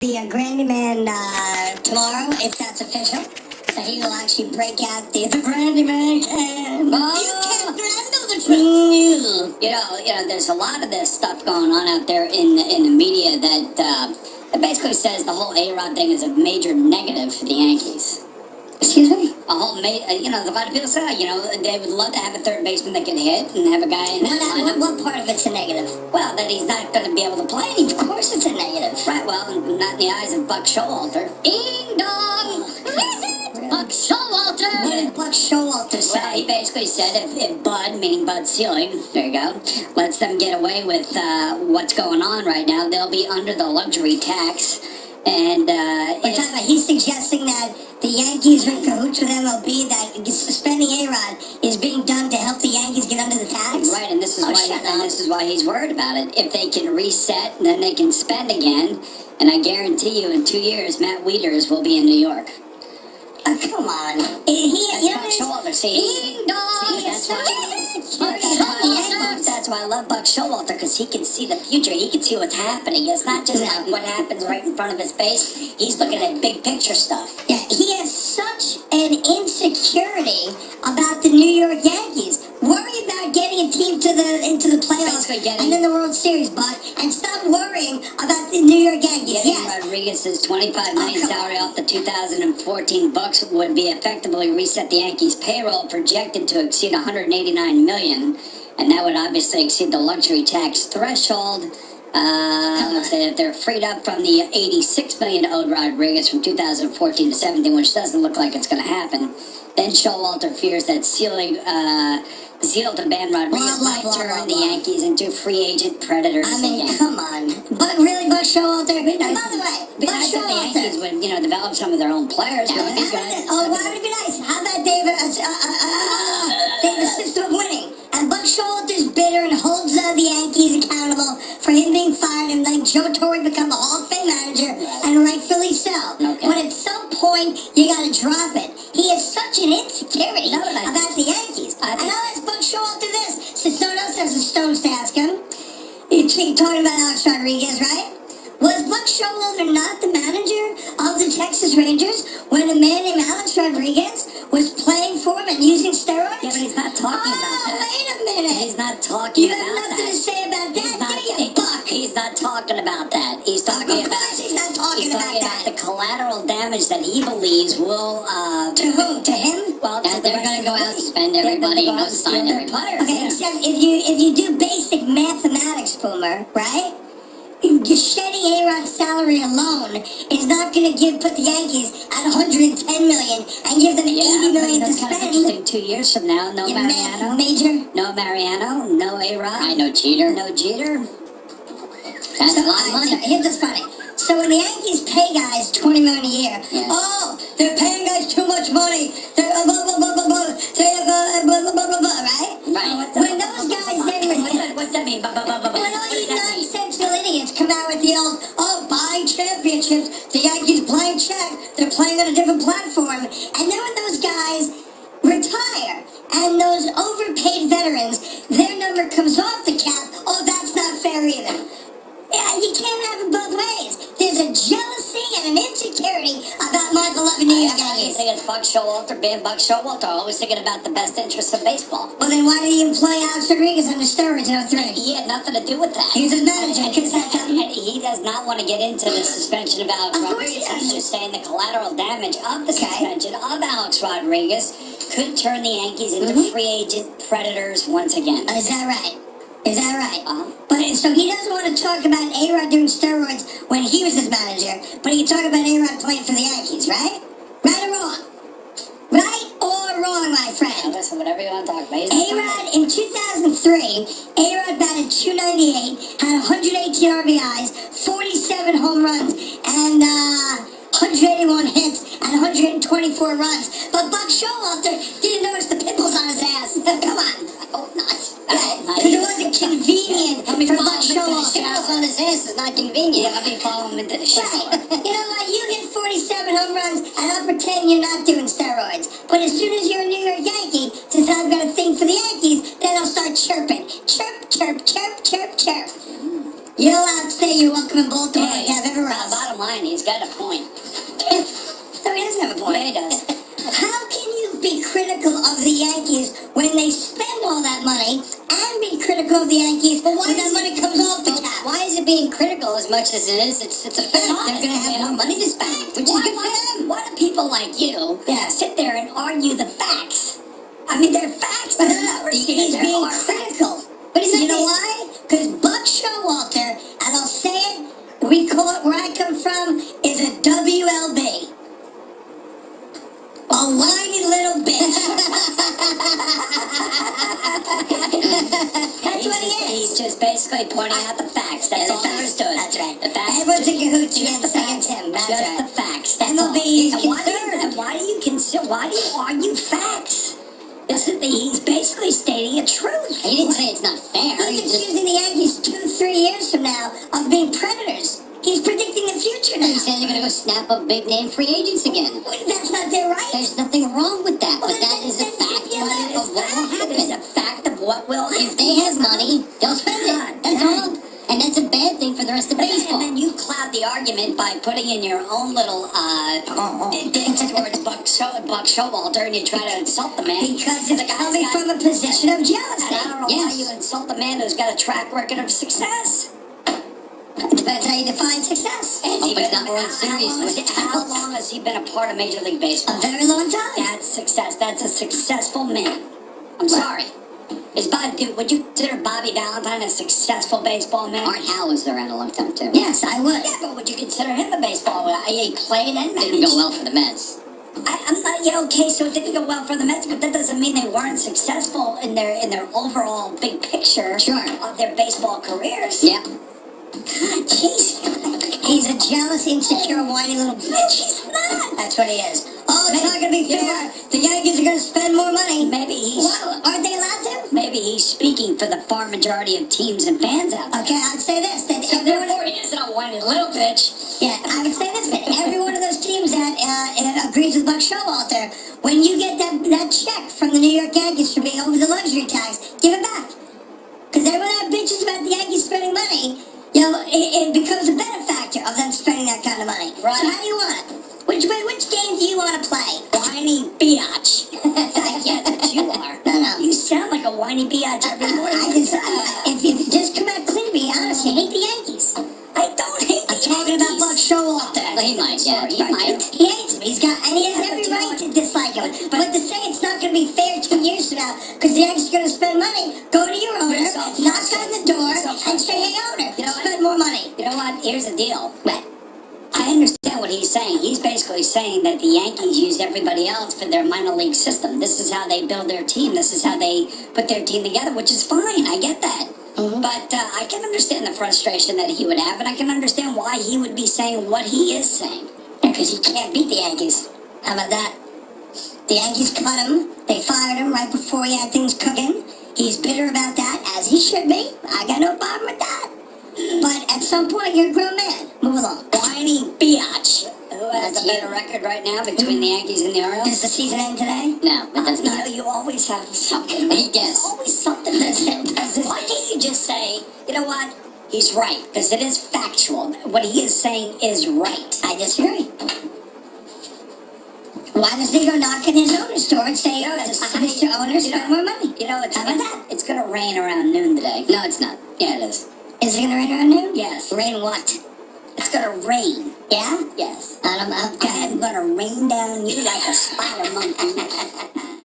The Grandy Man tomorrow, if that's official, that he will actually break out the Grandy Man can. You can't handle the truth. You know, there's a lot of this stuff going on out there in the media that basically says the whole A-Rod thing is a major negative for the Yankees. Excuse me? A whole, a lot of people say, they would love to have a third baseman that can hit and have a guy in that. What part of it's a negative? Well, that he's not going to be able to play. Of course it's a negative. Right, well, not in the eyes of Buck Showalter. Ding dong! Buck Showalter! What did Buck Showalter say? Well, he basically said if Bud, meaning Bud Selig, there you go, lets them get away with what's going on right now, they'll be under the luxury tax. And he's suggesting that the Yankees are in cahoots with MLB, that suspending A-Rod is being done to help the Yankees get under the tax. Right, and this is why he's worried about it. If they can reset, then they can spend again. And I guarantee you, in 2 years, Matt Wieters will be in New York. Come on. That's why I love Buck Showalter, because he can see the future. He can see what's happening. It's not just what happens right in front of his face. He's looking at big picture stuff. Yeah, he has such an insecurity about the New York Yankees. Worry about getting a team into the playoffs and then the World Series, Bud, and stop worrying about the New York Yankees. Yes. Rodriguez's $25 million salary off the 2014 Bucks would be effectively reset the Yankees' payroll, projected to exceed $189 million, and that would obviously exceed the luxury tax threshold. If they're freed up from the $86 million owed Rodriguez from 2014 to 17, which doesn't look like it's going to happen, then Showalter fears that zeal to ban Rodriguez might turn the Yankees into free agent predators. I mean, come on. But really, Buck Showalter? By the way, Buck Showalter. The Yankees would, develop some of their own players. Why would it be nice? How about David? They have a system of winning. And Buck Showalter's bitter and holds the Yankees accountable for him being fired and letting Joe Torre become a Hall of Fame manager, and rightfully so. Okay. But at some point, you gotta drop it. He has such an insecurity about the Yankees. And I'll ask Buck Showalter this, since no one else has the stones to ask him. You're talking about Alex Rodriguez, right? Was Buck Showalter not the manager of the Texas Rangers when a man named Alex Rodriguez was playing for him and using steroids? Yeah, but he's not talking about that. Wait a minute. He's not talking about that. You have nothing to say about that, Buck? He's not talking about that. He's talking about the collateral damage that he believes will... to whom? To him? Well, they're going to go out and spend everybody and go sign every player. Okay, except if you do basic mathematics, Boomer, right? Just shedding A-Rod's salary alone is not going to put the Yankees at $110 million and give them $80 million to spend. Kind of interesting. 2 years from now, no Mariano. No Mariano, no A-Rod. No Jeter. That's a lot of money. Here's what's funny. So when the Yankees pay guys $20 million a year, they're paying guys too much money. They're right? Right. When those guys then what's that mean? when all these nonsensical idiots come out with the old, buying championships, the Yankees blank check, they're playing on a different platform, and then when those guys retire, and those overpaid veterans, their number comes off the cap, that's not fair either. Yeah, you can't have it both ways. There's a jealousy and an insecurity about my beloved New York Yankees. I think it's Buck Showalter being Buck Showalter, always thinking about the best interests of baseball. Well, then why did he employ Alex Rodriguez under steroids in 03? He had nothing to do with that. He was his manager. And he does not want to get into the suspension of Alex Rodriguez. He's just saying the collateral damage of the suspension of Alex Rodriguez could turn the Yankees into free agent predators once again. Is that right? But so he doesn't want to talk about A-Rod doing steroids when he was his manager, but he can talk about A-Rod playing for the Yankees, right? Right or wrong? Right or wrong, my friend? Listen, whatever you want to talk about. A-Rod, in 2003, A-Rod batted .298, had 118 RBIs, 47 home runs, and 181 hits, and 124 runs. But Buck Showalter didn't notice the pimples on his ass. Come on. I hope not. Because it wasn't convenient for Buck Showalter. Pimples on his ass is not convenient. Let me follow him into the shower. Right. You know what? You hit 47 home runs, and I'll pretend you're not doing steroids. But as soon as you're a New York Yankee, since I've got a thing for the Yankees, then I'll start chirping. Chirp, chirp, chirp, chirp, chirp. You're allowed to say you're welcome in Baltimore Hey, like you have everywhere else. bottom line, he's got a point. No, he doesn't have a point. Yeah, he does. How can you be critical of the Yankees when they spend all that money and be critical of the Yankees when that money comes off the cap? Why is it being critical as much as it is? It's a fact. They're going to have more money to spend, which is good for them. Why do people like you sit there and argue the facts? I mean, they're facts. But he's being critical. But You know why? Because Buck Showalter, and I'll say it, we call it where I come from, is a WLB. A whiny little bitch. That's what he is. He's just basically pointing out the facts. That's all understood. That's right. The facts. Everyone's in cahoots against the second facts. Tim. That's Just right. the facts. That's MLB all. is And concerned. why do you argue facts? He's basically stating a truth. He didn't say it's not fair. He's accusing the Yankees 2-3 years from now of being predators. He's predicting the future now. He said they're going to go snap up big name free agents again. That's not their right. There's nothing wrong with that, Well, but that is a fact of what will It is happen. a fact of what will happen. If they have money, they'll spend it. That's all. And that's a bad thing for the rest of baseball. And then you cloud the argument by putting in your own little digs towards Buck Showalter, and you try to insult the man. Because it's coming from a position of And jealousy. I don't know why you insult the man who's got a track record of success. It depends how you define success. And Hope it's not World Series. How long has he been a part of Major League Baseball? A very long time. That's success. That's a successful man. I'm sorry. Would you consider Bobby Valentine a successful baseball man? Art Howe was around a long time, too. Yes, I would. Yeah, but would you consider him a baseball man? He played and managed. Didn't go well for the Mets. I'm not, okay, so it didn't go well for the Mets, but that doesn't mean they weren't successful in their overall big picture of their baseball careers. Yeah. God, jeez. He's a jealous, insecure, whiny little bitch. He's not. That's what he is. Oh, it's not going to be fair. The Yankees are going to spend more money. Maybe he's... Well, aren't they allowed to? Maybe he's speaking for the far majority of teams and fans out there. Okay, I'd say this. That So everyone, therefore, he isn't a whiny little bitch. yeah, I would say this. That every one of those teams that agrees with Buck Showalter, when you get that check from the New York Yankees for being over the luxury tax, give it back. Because everyone that bitches about the Yankees spending money, it becomes a benefactor of them spending that kind of money. Right. So how do you want it? Which game do you want to play? Whiny biatch. Yeah, that's what you are. No. You sound like a whiny biatch every morning. If you just come out clean, be honest, you hate the Yankees. I don't hate the I'm talking about Buck Showalter. Well, he might, yeah, he might. He hates him. And he has every right to dislike him. But to say it's not going to be fair 2 years from now because the Yankees are going to spend money, go to your owner, knock on the door, and say, hey, owner, spend more money. You know what? Here's the deal. I understand what he's saying. He's basically saying that the Yankees use everybody else for their minor league system. This is how they build their team. This is how they put their team together, which is fine. I get that. Mm-hmm. But I can understand the frustration that he would have, and I can understand why he would be saying what he is saying. Because he can't beat the Yankees. How about that? The Yankees cut him. They fired him right before he had things cooking. He's bitter about that, as he should be. I got no problem with that. But at some point, you're a grown man. Move along. Whiny biatch. Who has a better record right now between the Yankees and the Orioles? Does the season end today? No, it does not. You always have something. He guessed. There's always something that's Why can't you just say, you know what? He's right, because it is factual. What he is saying is right. I disagree. Why doesn't he go knock at his owner's door and say, Mr. Owner, spend more money? How about that? It's going to rain around noon today. No, it's not. Yeah, it is. Is it going to rain around noon? Yes. Rain what? It's going to rain. Yeah? Yes. I don't know. I'm going to rain down you like a spider monkey.